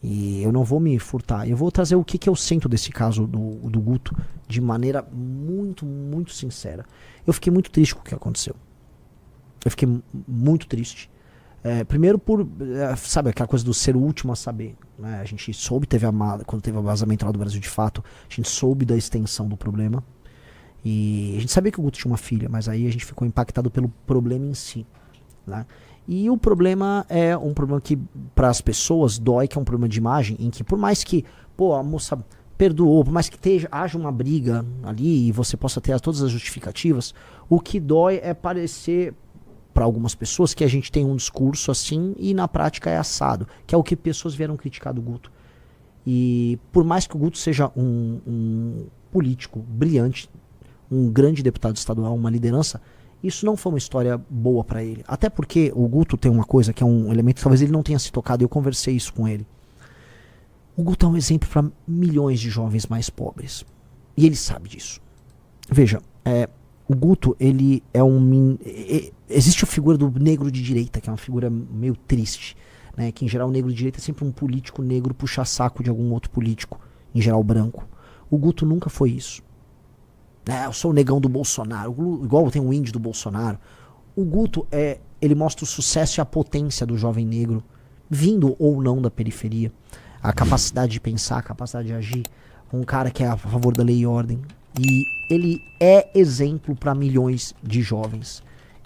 E eu não vou me furtar. Eu vou trazer o que eu sinto desse caso do Guto de maneira muito, muito sincera. Eu fiquei muito triste com o que aconteceu. Eu fiquei muito triste. Primeiro sabe, aquela coisa do ser o último a saber. Né? A gente soube, quando teve o vazamento lá do Brasil de Fato, a gente soube da extensão do problema. E a gente sabia que o Guto tinha uma filha, mas aí a gente ficou impactado pelo problema em si. Né? E o problema é um problema que para as pessoas dói, que é um problema de imagem, em que por mais que, a moça perdoou, por mais que haja uma briga ali e você possa ter todas as justificativas, o que dói é parecer para algumas pessoas que a gente tem um discurso assim e na prática é assado, que é o que pessoas vieram criticar do Guto. E por mais que o Guto seja um político brilhante, um grande deputado estadual, uma liderança, isso não foi uma história boa para ele. Até porque o Guto tem uma coisa que é um elemento que talvez ele não tenha se tocado, e eu conversei isso com ele. O Guto é um exemplo para milhões de jovens mais pobres. E ele sabe disso. Veja, o Guto, ele é existe a figura do negro de direita, que é uma figura meio triste. Né? Que em geral o negro de direita é sempre um político negro puxa-saco de algum outro político, em geral branco. O Guto nunca foi isso. Eu sou o negão do Bolsonaro, igual tem o índio do Bolsonaro. O Guto, ele mostra o sucesso e a potência do jovem negro, vindo ou não da periferia. A capacidade de pensar, a capacidade de agir. Um cara que é a favor da lei e ordem. E ele é exemplo para milhões de jovens.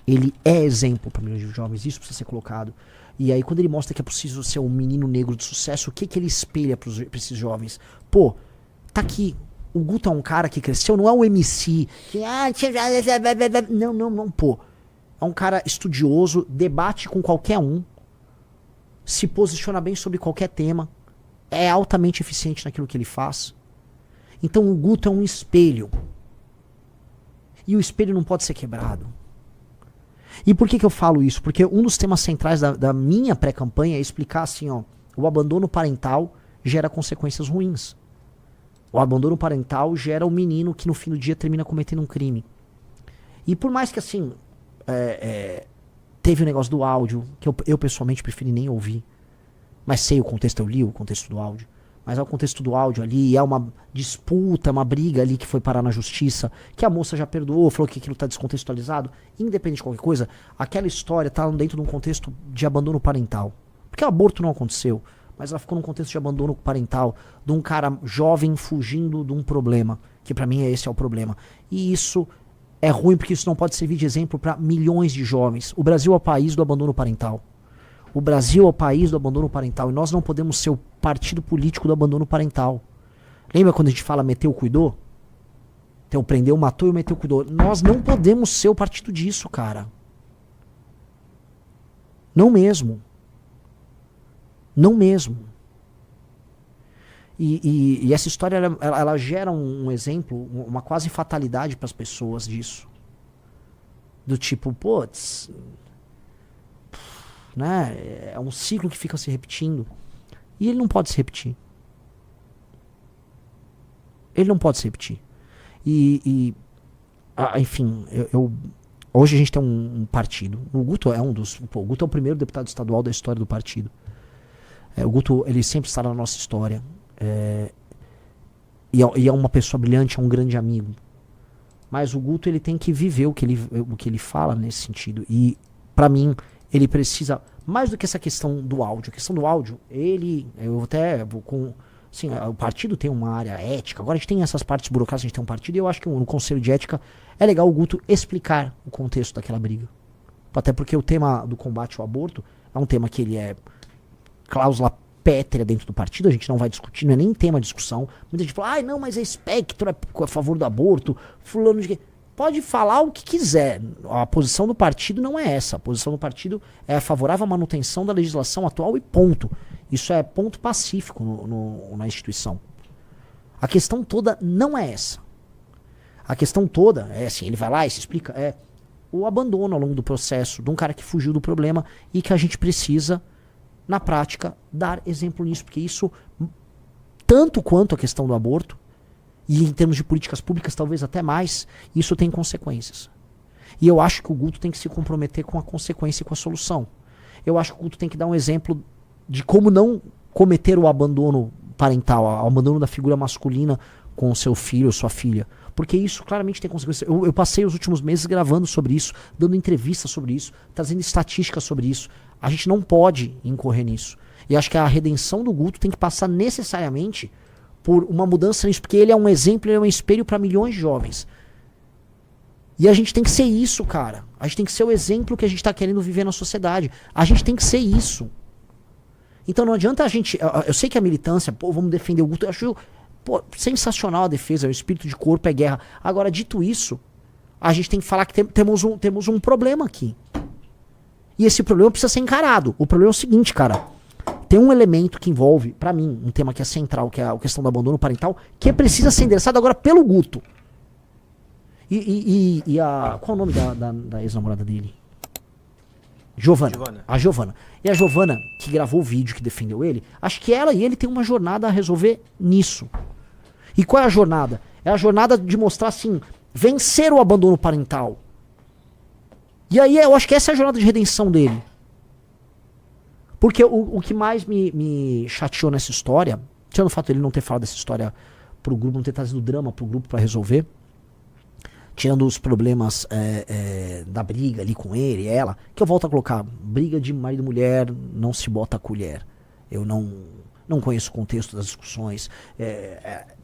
Ele é exemplo para milhões de jovens, isso precisa ser colocado. E aí quando ele mostra que é possível ser um menino negro de sucesso, o que ele espelha para esses jovens? Tá aqui. O Guto é um cara que cresceu, não é um MC que não, é um cara estudioso, debate com qualquer um, se posiciona bem sobre qualquer tema, é altamente eficiente naquilo que ele faz. Então o Guto é um espelho. E o espelho não pode ser quebrado. E por que eu falo isso? Porque um dos temas centrais da minha pré-campanha é explicar assim, o abandono parental gera consequências ruins. O abandono parental gera um menino que no fim do dia termina cometendo um crime. E por mais que assim, teve o negócio do áudio, que eu pessoalmente preferi nem ouvir, mas sei o contexto, eu li o contexto do áudio, mas é o contexto do áudio ali, é uma disputa, uma briga ali que foi parar na justiça, que a moça já perdoou, falou que aquilo tá descontextualizado, independente de qualquer coisa, aquela história tá dentro de um contexto de abandono parental. Porque o aborto não aconteceu, mas ela ficou num contexto de abandono parental, de um cara jovem fugindo de um problema, que pra mim esse é o problema. E isso é ruim porque isso não pode servir de exemplo para milhões de jovens. O Brasil é o país do abandono parental. O Brasil é o país do abandono parental e nós não podemos ser o partido político do abandono parental. Lembra quando a gente fala meteu, cuidou? Então prendeu, matou e meteu, cuidou. Nós não podemos ser o partido disso, cara. Não mesmo. Não mesmo. E essa história, ela gera um exemplo, uma quase fatalidade para as pessoas disso. Do tipo, né? É um ciclo que fica se repetindo. E ele não pode se repetir. Ele não pode se repetir. Enfim, hoje a gente tem um partido. O Guto é o Guto é o primeiro deputado estadual da história do partido. O Guto, ele sempre está na nossa história. E é uma pessoa brilhante, é um grande amigo. Mas o Guto, ele tem que viver o que ele fala nesse sentido. E, pra mim, ele precisa, mais do que essa questão do áudio. A questão do áudio, o partido tem uma área ética. Agora a gente tem essas partes burocráticas, a gente tem um partido. E eu acho que no Conselho de Ética é legal o Guto explicar o contexto daquela briga. Até porque o tema do combate ao aborto é um tema que ele é cláusula pétrea dentro do partido, a gente não vai discutir, não é nem tema de discussão. Muita gente fala, não, mas é espectro, é a favor do aborto, fulano de quê. Pode falar o que quiser. A posição do partido não é essa. A posição do partido é favorável à manutenção da legislação atual e ponto. Isso é ponto pacífico na instituição. A questão toda não é essa. A questão toda é assim, ele vai lá e se explica, o abandono ao longo do processo de um cara que fugiu do problema e que a gente precisa, na prática, dar exemplo nisso, porque isso, tanto quanto a questão do aborto, e em termos de políticas públicas talvez até mais, isso tem consequências. E eu acho que o Guto tem que se comprometer com a consequência e com a solução. Eu acho que o Guto tem que dar um exemplo de como não cometer o abandono parental, o abandono da figura masculina com o seu filho ou sua filha. Porque isso claramente tem consequências. Eu passei os últimos meses gravando sobre isso, dando entrevistas sobre isso, trazendo estatísticas sobre isso. A gente não pode incorrer nisso. E acho que a redenção do Guto tem que passar necessariamente por uma mudança nisso, porque ele é um exemplo, ele é um espelho para milhões de jovens. E a gente tem que ser isso, cara. A gente tem que ser o exemplo que a gente tá querendo viver na sociedade. A gente tem que ser isso. Então não adianta a gente... Eu sei que a militância, pô, vamos defender o Guto. Eu acho, pô, sensacional a defesa, o espírito de corpo é guerra. Agora, dito isso, a gente tem que falar que temos um problema aqui. E esse problema precisa ser encarado. O problema é o seguinte, cara. Tem um elemento que envolve, pra mim, um tema que é central, que é a questão do abandono parental, que precisa ser endereçado agora pelo Guto. Qual é o nome da ex-namorada dele? Giovana. A Giovana. E a Giovana, que gravou o vídeo, que defendeu ele, acho que ela e ele têm uma jornada a resolver nisso. E qual é a jornada? É a jornada de mostrar, assim, vencer o abandono parental. E aí eu acho que essa é a jornada de redenção dele. Porque o que mais me chateou nessa história, tirando o fato de ele não ter falado dessa história pro grupo, não ter trazido drama pro grupo pra resolver, tirando os problemas da briga ali com ele e ela, que eu volto a colocar, briga de marido e mulher, não se bota a colher. Eu não conheço o contexto das discussões,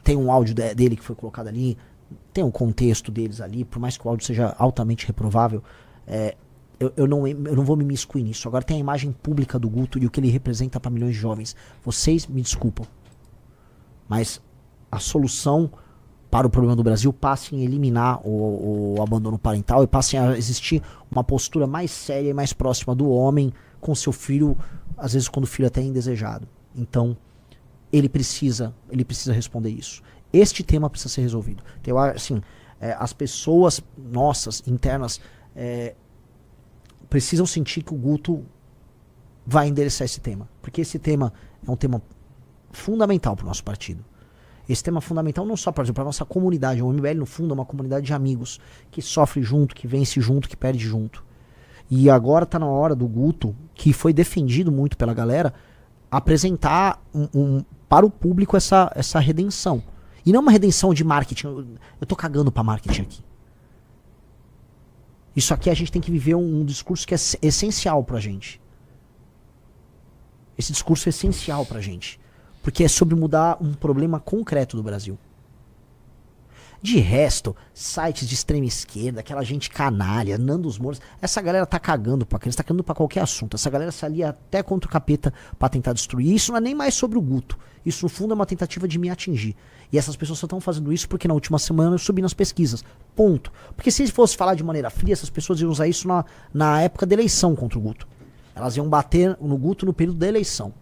tem um áudio dele que foi colocado ali, tem um contexto deles ali, por mais que o áudio seja altamente reprovável, eu não vou me imiscuir nisso. Agora tem a imagem pública do Guto e o que ele representa para milhões de jovens. Vocês me desculpam, mas a solução para o problema do Brasil passa em eliminar o abandono parental e passa a existir uma postura mais séria e mais próxima do homem com seu filho, às vezes quando o filho até é indesejado. Então, ele precisa responder isso. Este tema precisa ser resolvido. Então, assim, as pessoas nossas, internas, precisam sentir que o Guto vai endereçar esse tema. Porque esse tema é um tema fundamental para o nosso partido. Esse tema é fundamental não só para a nossa comunidade. O MBL, no fundo, é uma comunidade de amigos que sofre junto, que vence junto, que perde junto. E agora está na hora do Guto, que foi defendido muito pela galera, apresentar para o público essa redenção. E não uma redenção de marketing. Eu tô cagando para marketing aqui. Isso aqui a gente tem que viver um discurso que é essencial pra gente. Esse discurso é essencial pra gente. Porque é sobre mudar um problema concreto do Brasil. De resto, sites de extrema esquerda, aquela gente canalha, Nando os Moros, essa galera tá cagando pra eles, tá cagando pra qualquer assunto. Essa galera se alia até contra o capeta pra tentar destruir. Isso não é nem mais sobre o Guto. Isso, no fundo, é uma tentativa de me atingir. E essas pessoas só estão fazendo isso porque na última semana eu subi nas pesquisas. Ponto. Porque se fosse falar de maneira fria, essas pessoas iam usar isso na época da eleição contra o Guto. Elas iam bater no Guto no período da eleição.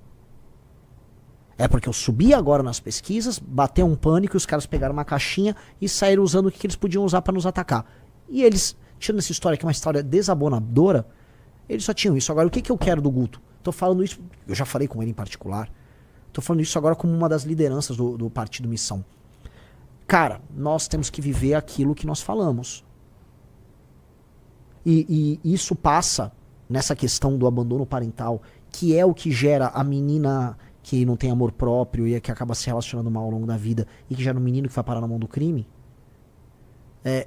É porque eu subi agora nas pesquisas, bateu um pânico e os caras pegaram uma caixinha e saíram usando o que eles podiam usar pra nos atacar. E eles, tirando essa história que é uma história desabonadora, eles só tinham isso. Agora, o que eu quero do Guto? Tô falando isso, eu já falei com ele em particular, tô falando isso agora como uma das lideranças do Partido Missão. Cara, nós temos que viver aquilo que nós falamos. E isso passa nessa questão do abandono parental, que é o que gera a menina que não tem amor próprio e que acaba se relacionando mal ao longo da vida e que gera um menino que vai parar na mão do crime.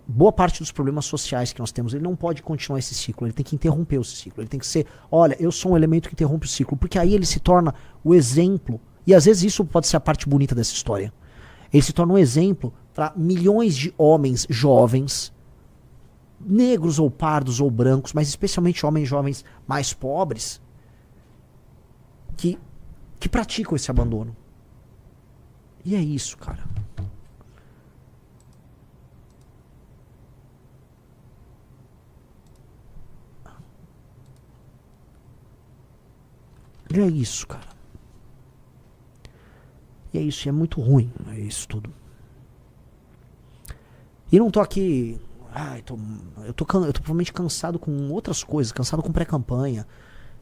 Boa parte dos problemas sociais que nós temos, ele não pode continuar esse ciclo, ele tem que interromper esse ciclo, ele tem que ser, olha, eu sou um elemento que interrompe o ciclo, porque aí ele se torna o exemplo, e às vezes isso pode ser a parte bonita dessa história, ele se torna um exemplo para milhões de homens jovens, negros ou pardos ou brancos, mas especialmente homens jovens mais pobres, que praticam esse abandono. E é isso, cara. E é isso, cara. E é isso, e é muito ruim, é isso tudo. E não tô aqui... eu tô provavelmente cansado com outras coisas, cansado com pré-campanha,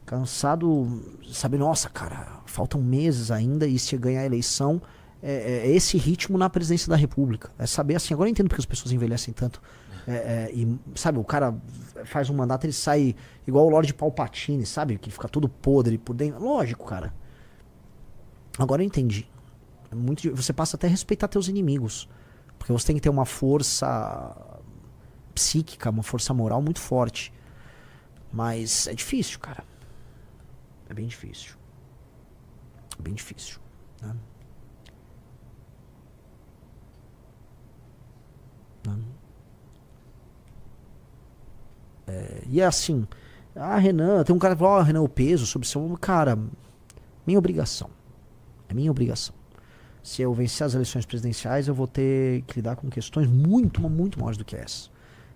cansado, sabe, nossa, cara, faltam meses ainda e se ganhar a eleição, esse ritmo na presidência da República. É saber assim, agora eu entendo porque as pessoas envelhecem tanto. E, sabe, o cara faz um mandato, ele sai igual o Lorde Palpatine, sabe? Que fica todo podre por dentro. Lógico, cara. Agora eu entendi. Você passa até a respeitar teus inimigos. Porque você tem que ter uma força psíquica, uma força moral muito forte. Mas é difícil, cara. É bem difícil. É bem difícil. Né? E é assim, Renan, tem um cara que fala, Renan, o peso sobre seu ombro, cara, minha obrigação. É minha obrigação. Se eu vencer as eleições presidenciais, eu vou ter que lidar com questões muito, muito maiores do que essa.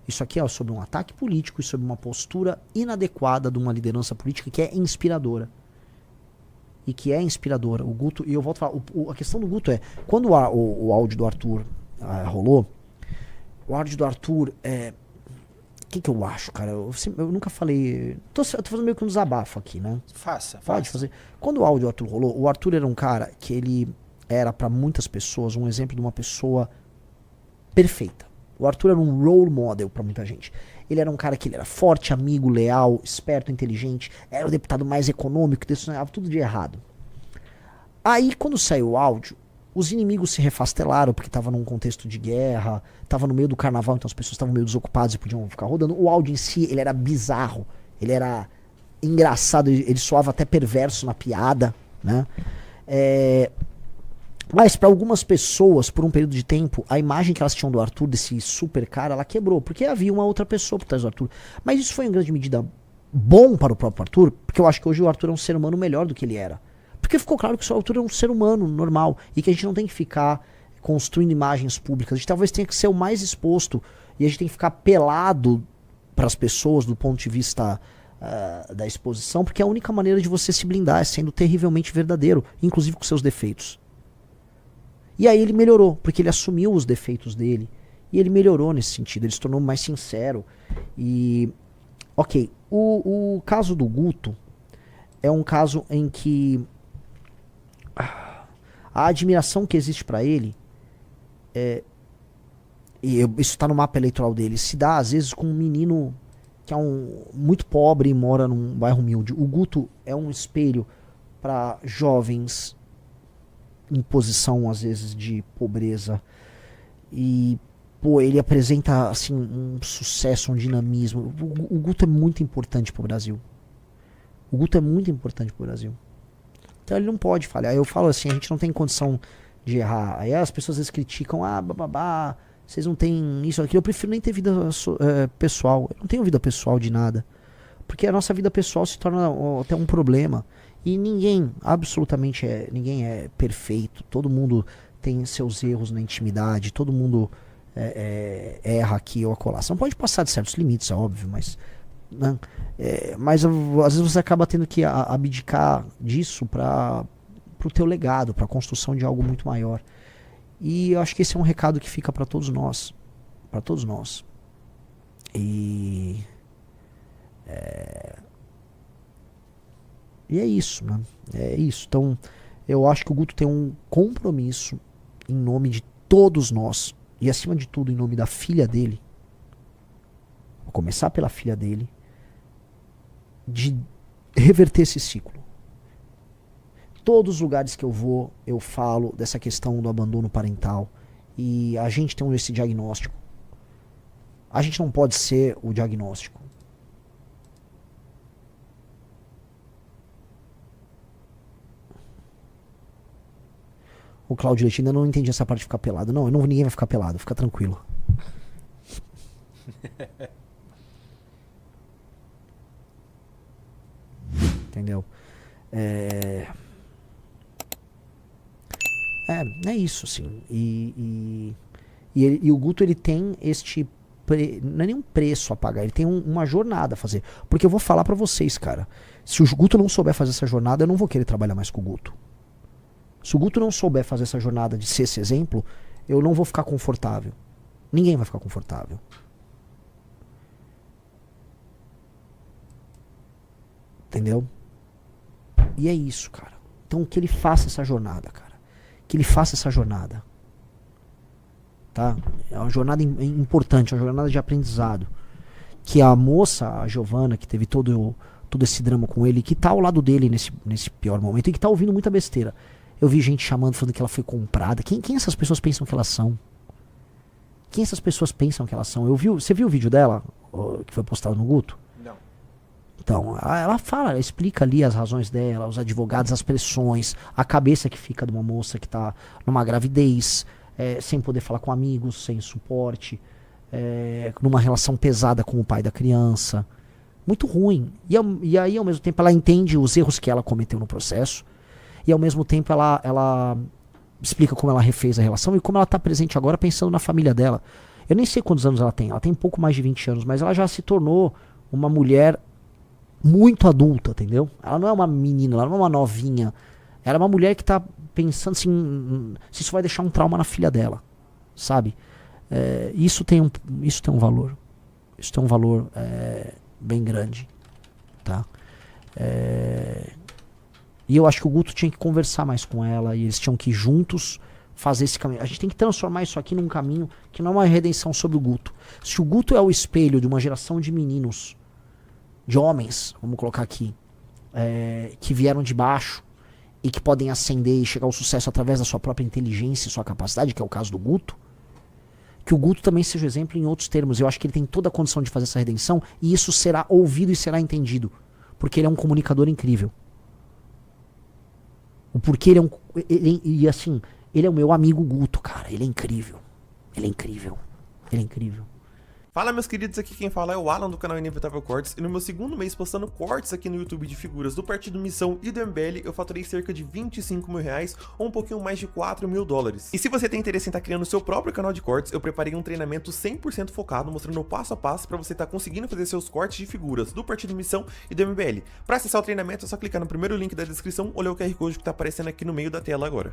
Isso aqui é sobre um ataque político e sobre uma postura inadequada de uma liderança política que é inspiradora. E que é inspiradora. O Guto, e eu volto a falar, a questão do Guto é, quando o áudio do Arthur rolou, o áudio do Arthur o que eu acho, cara? Eu nunca falei. Tô fazendo meio que um desabafo aqui, né? Pode fazer. Quando o áudio do Arthur rolou, o Arthur era um cara que ele era pra muitas pessoas um exemplo de uma pessoa perfeita. O Arthur era um role model pra muita gente. Ele era um cara que ele era forte, amigo, leal, esperto, inteligente, era o deputado mais econômico, decissionava tudo de errado. Aí, quando saiu o áudio, os inimigos se refastelaram porque estava num contexto de guerra, estava no meio do carnaval, então as pessoas estavam meio desocupadas e podiam ficar rodando. O áudio em si, ele era bizarro, ele era engraçado, ele soava até perverso na piada, né? Mas para algumas pessoas, por um período de tempo, a imagem que elas tinham do Arthur, desse super cara, ela quebrou, porque havia uma outra pessoa por trás do Arthur. Mas isso foi em grande medida bom para o próprio Arthur, porque eu acho que hoje o Arthur é um ser humano melhor do que ele era. Porque ficou claro que o Arthur é um ser humano normal e que a gente não tem que ficar construindo imagens públicas. A gente talvez tenha que ser o mais exposto e a gente tem que ficar pelado para as pessoas do ponto de vista da exposição, porque é a única maneira de você se blindar é sendo terrivelmente verdadeiro, inclusive com seus defeitos. E aí ele melhorou, porque ele assumiu os defeitos dele e ele melhorou nesse sentido, ele se tornou mais sincero. E, ok, o caso do Guto é um caso em que a admiração que existe pra ele, isso tá no mapa eleitoral dele, se dá às vezes com um menino que é muito pobre e mora num bairro humilde. O Guto é um espelho para jovens em posição às vezes de pobreza e ele apresenta assim um sucesso, um dinamismo. O Guto é muito importante pro Brasil. O Guto é muito importante pro Brasil. Então ele não pode falhar. Eu falo assim, a gente não tem condição de errar. Aí as pessoas às vezes criticam, vocês não têm isso, aquilo. Eu prefiro nem ter vida pessoal. Eu não tenho vida pessoal de nada. Porque a nossa vida pessoal se torna até um problema. E ninguém, absolutamente, ninguém é perfeito. Todo mundo tem seus erros na intimidade. Todo mundo erra aqui ou acolá. Você não pode passar de certos limites, é óbvio, mas... Né? Mas às vezes você acaba tendo que abdicar disso para o teu legado, para a construção de algo muito maior. E eu acho que esse é um recado que fica para todos nós, e é isso, né? É isso. Então eu acho que o Guto tem um compromisso em nome de todos nós e acima de tudo em nome da filha dele. Vou começar pela filha dele, de reverter esse ciclo. Todos os lugares que eu vou, eu falo dessa questão do abandono parental. E a gente tem esse diagnóstico. A gente não pode ser o diagnóstico. O Cláudio Leite ainda não entendi essa parte de ficar pelado. Não, ninguém vai ficar pelado, fica tranquilo. Entendeu? É isso, assim. E o Guto, ele tem não é nenhum preço a pagar, ele tem uma jornada a fazer. Porque eu vou falar pra vocês, cara, se o Guto não souber fazer essa jornada, eu não vou querer trabalhar mais com o Guto. Se o Guto não souber fazer essa jornada de ser esse exemplo, eu não vou ficar confortável. Ninguém vai ficar confortável. Entendeu? E é isso, cara. Então que ele faça essa jornada, cara. Que ele faça essa jornada. Tá? É uma jornada importante, uma jornada de aprendizado. Que a moça, a Giovana, que teve todo esse drama com ele, que tá ao lado dele nesse pior momento e que tá ouvindo muita besteira. Eu vi gente chamando, falando que ela foi comprada. Quem essas pessoas pensam que elas são? Quem essas pessoas pensam que elas são? Você viu o vídeo dela, que foi postado no Guto? Não. Então, ela fala, ela explica ali as razões dela, os advogados, as pressões, a cabeça que fica de uma moça que tá numa gravidez, sem poder falar com amigos, sem suporte, numa relação pesada com o pai da criança. Muito ruim. E aí, ao mesmo tempo, ela entende os erros que ela cometeu no processo, e ao mesmo tempo ela explica como ela refez a relação e como ela tá presente agora pensando na família dela. Eu nem sei quantos anos ela tem pouco mais de 20 anos, mas ela já se tornou uma mulher muito adulta, entendeu? Ela não é uma menina, ela não é uma novinha. Ela é uma mulher que tá pensando assim, se isso vai deixar um trauma na filha dela, sabe? Isso tem um valor. Isso tem um valor bem grande, tá? E eu acho que o Guto tinha que conversar mais com ela e eles tinham que juntos fazer esse caminho. A gente tem que transformar isso aqui num caminho que não é uma redenção sobre o Guto. Se o Guto é o espelho de uma geração de meninos, de homens, vamos colocar aqui, que vieram de baixo e que podem ascender e chegar ao sucesso através da sua própria inteligência e sua capacidade, que é o caso do Guto, que o Guto também seja exemplo em outros termos. Eu acho que ele tem toda a condição de fazer essa redenção e isso será ouvido e será entendido, porque ele é um comunicador incrível. O porquê e assim, ele é o meu amigo Guto, cara. Ele é incrível. Ele é incrível. Ele é incrível. Fala, meus queridos, aqui quem fala é o Alan do canal Inevitável Cortes, e no meu segundo mês postando cortes aqui no YouTube de figuras do Partido Missão e do MBL, eu faturei cerca de 25 mil reais, ou um pouquinho mais de 4 mil dólares. E se você tem interesse em estar criando o seu próprio canal de cortes, eu preparei um treinamento 100% focado, mostrando o passo a passo para você estar conseguindo fazer seus cortes de figuras do Partido Missão e do MBL. Para acessar o treinamento é só clicar no primeiro link da descrição ou ler o QR Code que está aparecendo aqui no meio da tela agora.